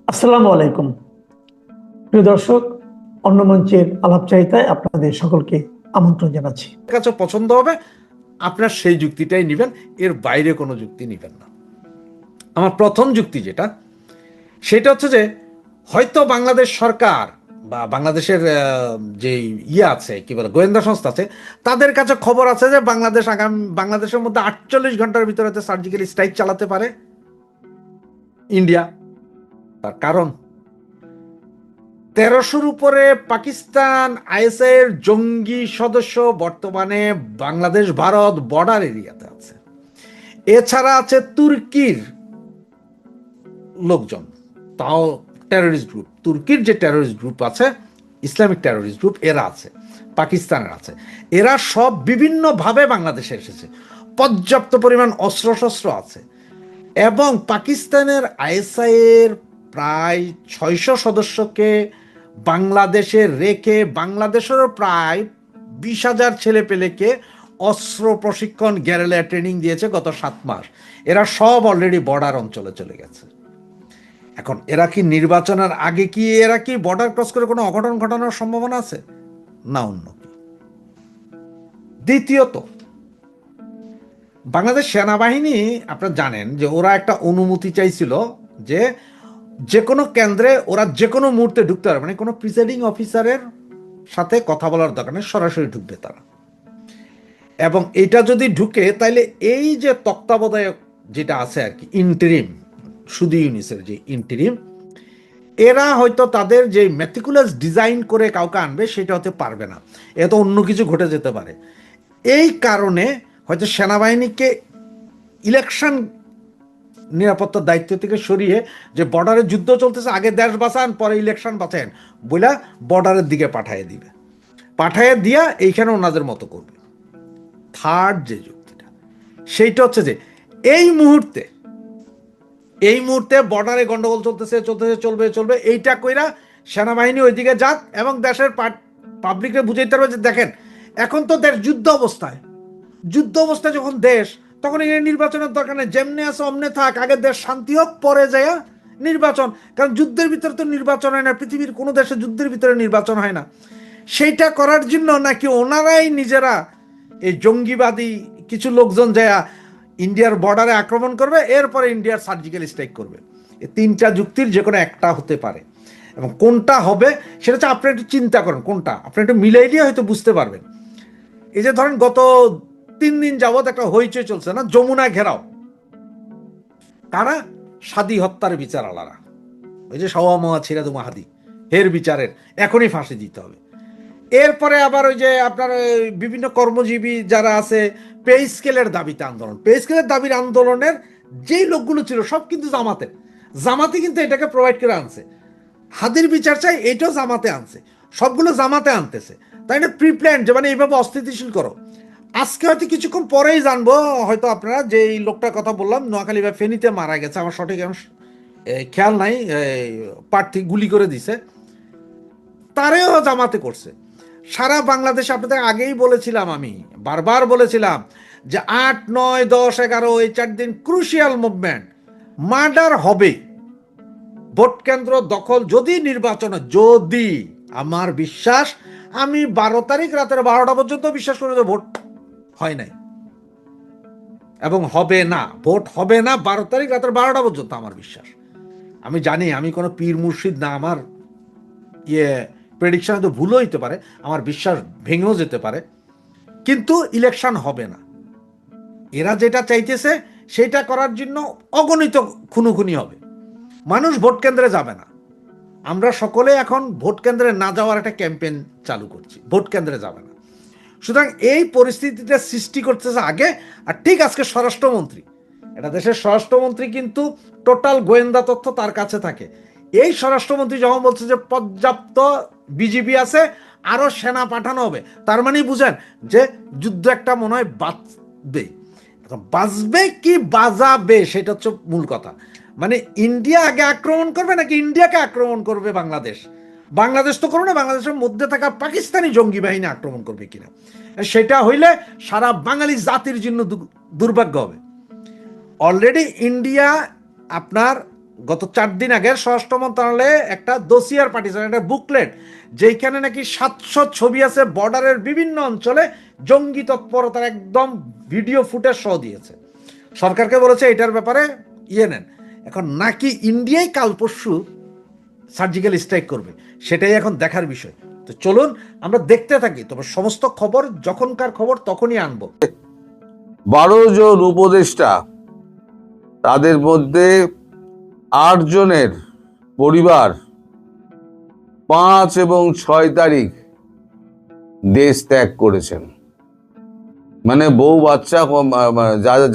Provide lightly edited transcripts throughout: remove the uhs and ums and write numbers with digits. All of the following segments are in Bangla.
আসসালামু আলাইকুম প্রিয় দর্শক, অন্য মঞ্চের আলাপচারিতায় আপনাদের সকলকে আমন্ত্রণ জানাচ্ছি। কাছে পছন্দ হবে আপনার সেই যুক্তিটাই নেবেন, এর বাইরে কোনো যুক্তি নেবেন না। আমার প্রথম যুক্তি যেটা, সেটা হচ্ছে যে হয়তো বাংলাদেশ সরকার বা বাংলাদেশের যে আছে কি বলে গোয়েন্দা সংস্থা আছে, তাদের কাছে খবর আছে যে বাংলাদেশের মধ্যে 48 ঘন্টার ভিতরে সার্জিক্যাল স্ট্রাইক চালাতে পারে ইন্ডিয়া। তার কারণ 1300-র উপরে পাকিস্তান আইএসআইয়ের জঙ্গি সদস্য বর্তমানে বাংলাদেশ ভারত বর্ডার এরিয়াতে আছে। এছাড়া আছে তুর্কির লোকজন, তাও টেরোরিস্ট গ্রুপ। তুর্কির যে টেরোরিস্ট গ্রুপ আছে, ইসলামিক টেরোরিস্ট গ্রুপ, এরা আছে, পাকিস্তানের আছে। এরা সব বিভিন্নভাবে বাংলাদেশে এসেছে, পর্যাপ্ত পরিমাণ অস্ত্রশস্ত্র আছে। এবং পাকিস্তানের আইএসআইয়ের প্রায় 600 সদস্যকে বাংলাদেশে রেখে বাংলাদেশেরও প্রায় 20,000 ছেলে পেলেকে অস্ত্র প্রশিক্ষণ, গ্যারেলা ট্রেনিং দিয়েছে গত 7 মাস। এরা সব অলরেডি বর্ডার অঞ্চলে চলে গেছে। এখন এরা কি নির্বাচনের আগে কি এরা কি বর্ডার ক্রস করে কোনো অঘটন ঘটানোর সম্ভাবনা আছে না অন্য কি? দ্বিতীয়ত, বাংলাদেশ সেনাবাহিনী আপনারা জানেন যে ওরা একটা অনুমতি চাইছিল যে যে কোনো কেন্দ্রে ওরা যে কোনো মুহূর্তে ঢুকতে পারবে, মানে কোনো প্রিসাইডিং অফিসারের সাথে কথা বলার দরকার নেই, সরাসরি ঢুকবে তারা। এবং এটা যদি ঢুকে তাইলে এই যে তত্ত্বাবধায়ক যেটা আছে আর কি, ইন্টারিম, শুধু ইউনিসের যে ইন্টারিম, এরা হয়তো তাদের যে মেটিকুলাস ডিজাইন করে কাউকে আনবে সেটা হতে পারবে না, এত অন্য কিছু ঘটে যেতে পারে। এই কারণে হয়তো সেনাবাহিনীকে ইলেকশন নিরাপত্তার দায়িত্ব থেকে সরিয়ে, যে বর্ডারে যুদ্ধ চলতেছে, আগে দেশ বাঁচান পরে ইলেকশন বাঁচান বইলা বর্ডারের দিকে পাঠিয়ে দিবে, পাঠিয়ে দিয়া এইখানে ওনাদের মতো করবে। থার্ড যে যুক্তিটা, সেইটা হচ্ছে যে এই মুহূর্তে বর্ডারে গন্ডগোল চলতেছে, চলবে, এইটা কইরা সেনাবাহিনী ওইদিকে যাক এবং দেশের পাবলিককে বুঝাইতে পারবে যে দেখেন এখন তো দেশ যুদ্ধ অবস্থায় যখন দেশ, তখন এই নির্বাচনের দরকার নেই, যেমনি আছে অমনে থাক, আগে দেশ শান্তি হোক, পরে যায় নির্বাচন। কারণ যুদ্ধের ভিতরে তো নির্বাচন হয় না, পৃথিবীর কোনো দেশে যুদ্ধের ভিতরে নির্বাচন হয় না। সেইটা করার জন্য নাকি ওনারাই নিজেরা এই জঙ্গিবাদী কিছু লোকজন যায় ইন্ডিয়ার বর্ডারে আক্রমণ করবে, এরপরে ইন্ডিয়ার সার্জিক্যাল স্ট্রাইক করবে। এই তিনটা যুক্তির যে কোনো একটা হতে পারে, এবং কোনটা হবে সেটা হচ্ছে আপনি একটু চিন্তা করেন, কোনটা আপনি একটু মিলাই দিয়ে হয়তো বুঝতে পারবেন। এই যে ধরেন গত 3 দিন যাবৎ একটা হইচই চলছে না, যমুনা ঘেরাও, কারা? সাদী হত্যার বিচার আলারা, ওই যে সওয়া মোয়া ছিঁড়ে দুমা হাদি, হের বিচারের এখনই ফাঁসি দিতে হবে। এরপরে আবার ওই যে আপনার বিভিন্ন কর্মজীবী যারা আছে, পে স্কেলের দাবিতে আন্দোলন, পে স্কেলের দাবির আন্দোলনের যেই লোকগুলো ছিল সব কিন্তু জামাতে কিন্তু এটাকে প্রোভাইড করে আনছে। হাদির বিচার চাই, এইটাও জামাতে আনছে, সবগুলো জামাতে আনতেছে। তাই না? প্রি প্ল্যান, যে মানে এইভাবে অস্থিতিশীল করো। আজকে হয়তো কিছুক্ষণ পরেই জানবো হয়তো আপনারা, যে এই লোকটার কথা বললাম নোয়াখালী বা ফেনীতে মারা গেছে, আমার সঠিক খেয়াল নাই, প্রার্থী গুলি করে দিছে, তারেও জামাতে করছে। সারা বাংলাদেশে আপনাদের আগেই বলেছিলাম, আমি বারবার বলেছিলাম যে 8, 9, 10, 11 এই 4 দিন ক্রুশিয়াল মুভমেন্ট, মার্ডার হবে। ভোট কেন্দ্র দখল যদি নির্বাচন, যদি, আমার বিশ্বাস, আমি 12 তারিখ রাতের 12টা পর্যন্ত বিশ্বাস করে যে ভোট হয় নাই এবং হবে না, ভোট হবে না 12 তারিখ রাতের 12টা পর্যন্ত, আমার বিশ্বাস। আমি জানি আমি কোনো পীর মুর্শিদ না, আমার প্রেডিকশন তো ভুলও হইতে পারে, আমার বিশ্বাস ভেঙেও যেতে পারে, কিন্তু ইলেকশন হবে না। এরা যেটা চাইতেছে সেটা করার জন্য অগণিত খুনোখুনি হবে, মানুষ ভোট কেন্দ্রে যাবে না। আমরা সকলে এখন ভোট কেন্দ্রে না যাওয়ার একটা ক্যাম্পেইন চালু করছি, ভোট কেন্দ্রে যাবে না। সুতরাং এই পরিস্থিতিটা সৃষ্টি করতেছে আগে। আর ঠিক আজকে স্বরাষ্ট্রমন্ত্রী, এটা দেশের স্বরাষ্ট্রমন্ত্রী, কিন্তু টোটাল গোয়েন্দা তথ্য তার কাছে থাকে। এই স্বরাষ্ট্রমন্ত্রী যখন বলছে যে পর্যাপ্ত বিজিবি আছে, আরো সেনা পাঠানো হবে, তার মানে বুঝেন যে যুদ্ধ একটা মনে হয় বাঁচবে। বাঁচবে কি বাজাবে সেটা হচ্ছে মূল কথা। মানে ইন্ডিয়া আগে আক্রমণ করবে নাকি ইন্ডিয়াকে আক্রমণ করবে বাংলাদেশ? বাংলাদেশ তো করবে না, বাংলাদেশের মধ্যে থাকা পাকিস্তানি জঙ্গি বাহিনী আক্রমণ করবে কিনা, সেটা হইলে সারা বাঙালি জাতির জন্য দুর্ভাগ্য হবে। অলরেডি ইন্ডিয়া আপনার গত 4 দিন আগে স্বরাষ্ট্র মন্ত্রণালয়ে একটা দোসিয়ার পাঠিয়েছেন, একটা বুকলেট, যেখানে নাকি 700 ছবি আছে বর্ডারের বিভিন্ন অঞ্চলে জঙ্গি তৎপরতার একদম ভিডিও ফুটেজ সহ দিয়েছে। সরকারকে বলেছে এটার ব্যাপারে নেন। এখন নাকি ইন্ডিয়ায় কাল পরশু সার্জিক্যাল স্ট্রাইক করবে, সেটাই এখন দেখার বিষয়। তো চলুন আমরা দেখতে থাকি, তবে সমস্ত খবর যখনকার খবর তখনই আনবো। 12 জন উপদেষ্টা, তাদের মধ্যে 8 জনের পরিবার 5 এবং 6 তারিখ দেশ ত্যাগ করেছেন। মানে বউ বাচ্চা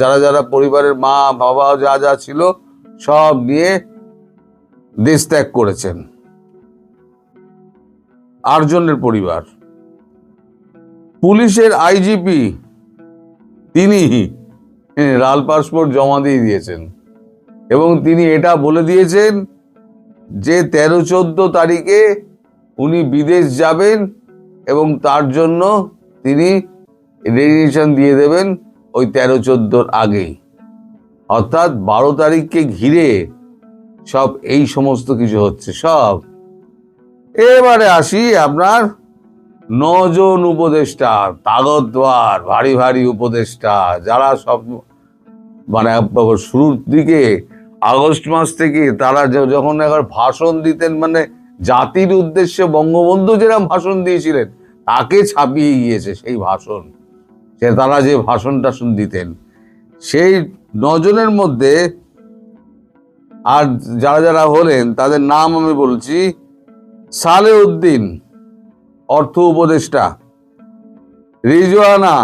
যারা যারা পরিবারের মা বাবা যা যা ছিল সব নিয়ে দেশ ত্যাগ করেছেন 8 জনের পরিবার। পুলিশের আইজিপি তিনি লাল পাসপোর্ট জমা দিয়ে দিয়েছেন এবং তিনি এটা বলে দিয়েছেন যে 13-14 তারিখে উনি বিদেশ যাবেন এবং তার জন্য তিনি রেজিগনেশন দিয়ে দেবেন ওই 13-14 আগেই, অর্থাৎ 12 তারিখকে ঘিরে সব এই সমস্ত কিছু হচ্ছে সব। এবারে আসি আপনার 9 জন উপদেষ্টা, তাগতবার ভারী ভারী উপদেষ্টা, যারা সব মানে শুরুর দিকে আগস্ট মাস থেকে তারা যখন একবার ভাষণ দিতেন, মানে জাতির উদ্দেশ্যে বঙ্গবন্ধু যেরকম ভাষণ দিয়েছিলেন তাকে ছাপিয়ে গিয়েছে সেই ভাষণ, সে তারা যে ভাষণ টাষণ দিতেন। সেই 9 জনের মধ্যে আর যারা যারা হলেন তাদের নাম আমি বলছি: সালেউদ্দিন অর্থ উপদেষ্টা, রিজওয়ানা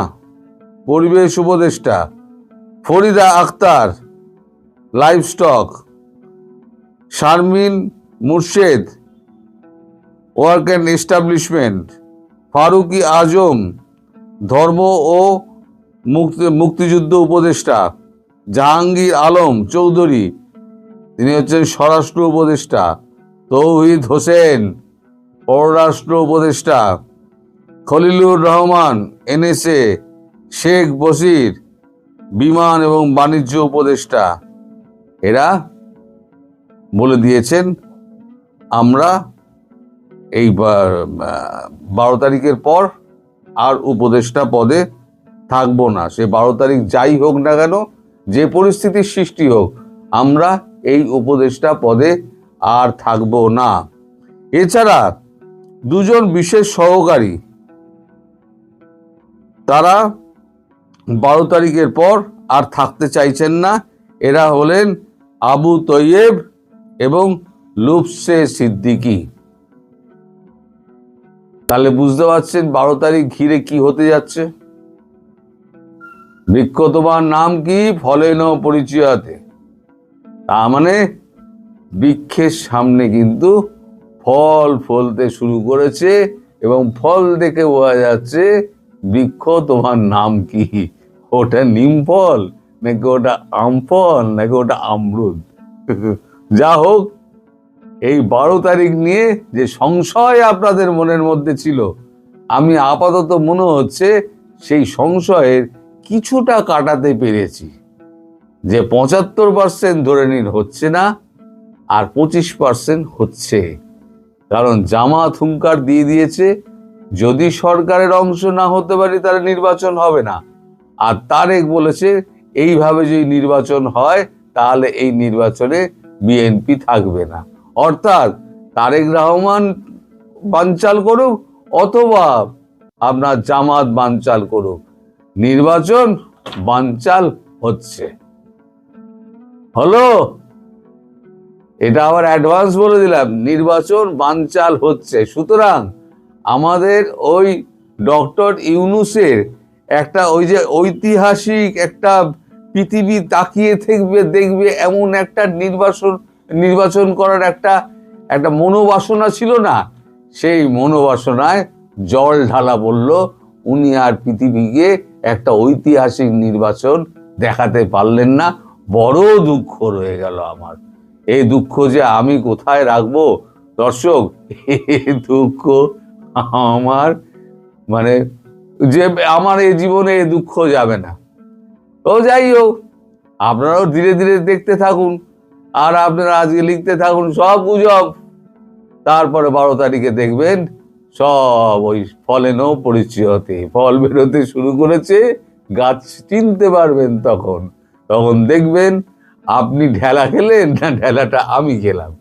পরিবেশ উপদেষ্টা, Farida Akhtar livestock, Sharmin Murshed work and establishment, Faruki Azam ধর্ম ও মুক্তিযুদ্ধ উপদেষ্টা, জাহাঙ্গীর আলম চৌধুরী তিনি হচ্ছেন স্বরাষ্ট্র উপদেষ্টা, তৌহিদ হোসেন পররাষ্ট্র উপদেষ্টা, খলিলুর রহমান এনএসএ, শেখ বশির বিমান এবং বাণিজ্য উপদেষ্টা। এরা বলে দিয়েছেন আমরা এই 12 তারিখের পর আর উপদেষ্টা পদে থাকবো না। সে 12 তারিখ যাই হোক না কেন, যে পরিস্থিতির সৃষ্টি হোক, আমরা এই উপদেষ্টা পদে আর থাকবো না। এছাড়া 2 জন বিশেষ সহকারী, তারা 12 তারিখের পর আর থাকতে চাইছেন না। এরা হলেন আবু তৈয়েব এবং লুফসে সিদ্দিকী। তাহলে বুঝতে পারছেন 12 তারিখ ঘিরে কি হতে যাচ্ছে। বৃক্ষ তোমার নাম কি, ফলে ন পরিচয়াতে। তার মানে বৃক্ষের সামনে কিন্তু ফল ফলতে শুরু করেছে এবং ফল দেখে বোঝা যাচ্ছে বৃক্ষ তোমার নাম কি। ওটা নিম ফল নাকি ওটা আম ফল নাকি ওটা আমরুদ। যা হোক, এই 12 তারিখ নিয়ে যে সংশয় আপনাদের মনের মধ্যে ছিল, আমি আপাতত মনে হচ্ছে সেই সংশয়ের কিছুটা কাটাতে পেরেছি। যে 75% ধরে নিন হচ্ছে না, আর 25% হচ্ছে। কারণ জামাত হুঙ্কার দিয়ে দিয়েছে যদি সরকারের অংশ না হতে পারি তাহলে নির্বাচন হবে না। আর তারেক বলেছে এইভাবে যদি নির্বাচন হয় তাহলে এই নির্বাচনে বিএনপি থাকবে না। অর্থাৎ তারেক রহমান বানচাল করুক অথবা আপনার জামাত বানচাল করুক, নির্বাচন বানচাল হচ্ছে। হলো, এটা আবার অ্যাডভান্স বলে দিলাম, নির্বাচন বানচাল হচ্ছে। সুতরাং আমাদের ওই ডক্টর ইউনূসের একটা ওই যে ঐতিহাসিক একটা পৃথিবী তাকিয়ে থাকবে দেখবে এমন একটা নির্বাচন করার একটা মনোবাসনা ছিল না, সেই মনোবাসনায় জল ঢালা বলল। উনি আর পৃথিবীকে একটা ঐতিহাসিক নির্বাচন দেখাতে পারলেন না। বড় দুঃখ রয়ে গেল আমার। এই দুঃখ যে আমি কোথায় রাখবো দর্শক, এই দুঃখ আমার মানে যে আমার এই জীবনে এই দুঃখ যাবে না। তো যাই হোক, আপনারাও ধীরে ধীরে দেখতে থাকুন। আর আপনারা আজকে লিখতে থাকুন সব গুজব, তারপরে 12 তারিখে দেখবেন সব ওই ফলেনও পরিচয়তে ফল বেরোতে শুরু করেছে, গাছ চিনতে পারবেন তখন দেখবেন আপনি ঢেলা খেলেন না ঢেলাটা আমি খেলাম।